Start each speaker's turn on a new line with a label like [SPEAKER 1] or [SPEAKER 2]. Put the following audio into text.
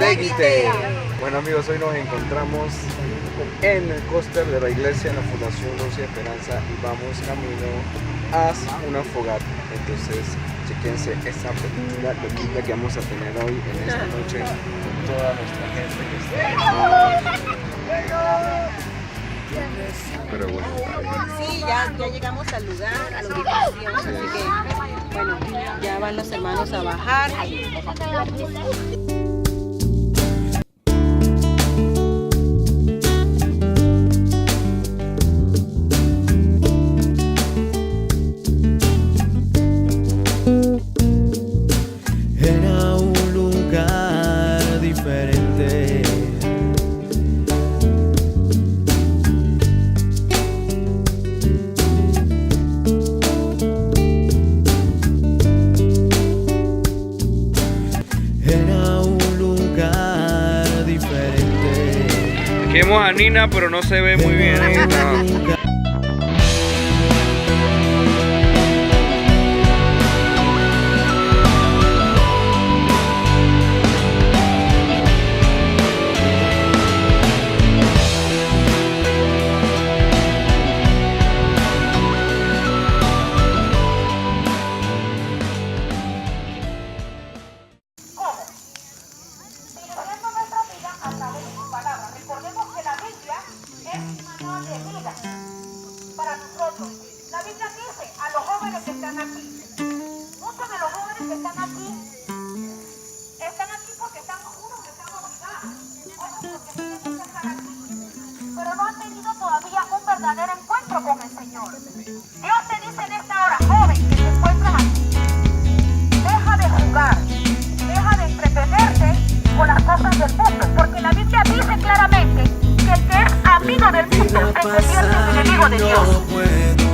[SPEAKER 1] Seguite. Bueno amigos, hoy nos encontramos en el cóster de la iglesia, en la Fundación Luz y Esperanza, y vamos camino hacia una fogata. Entonces, chequense esa película loquita que vamos a tener hoy en esta noche con toda nuestra gente que está. Pero bueno,
[SPEAKER 2] sí, ya llegamos al lugar, a la ubicación, así que bueno, ya van los hermanos a bajar.
[SPEAKER 3] Era un lugar diferente. Era un lugar diferente.
[SPEAKER 1] aquí vemos a Nina, pero no se ve muy bien. Ahí está.
[SPEAKER 4] Recordemos que la Biblia es manual de vida para nosotros. La Biblia dice a los jóvenes que están aquí, muchos de los jóvenes que están aquí porque unos están obligados, otros porque tienen que estar aquí, pero no han tenido todavía un verdadero encuentro con el Señor. Dios te dice en esta hora, joven, que te encuentras aquí, deja de jugar, deja de entretenerte con las cosas del mundo, porque la Biblia dice claramente que el que es amigo del mundo se convierte en enemigo de Dios.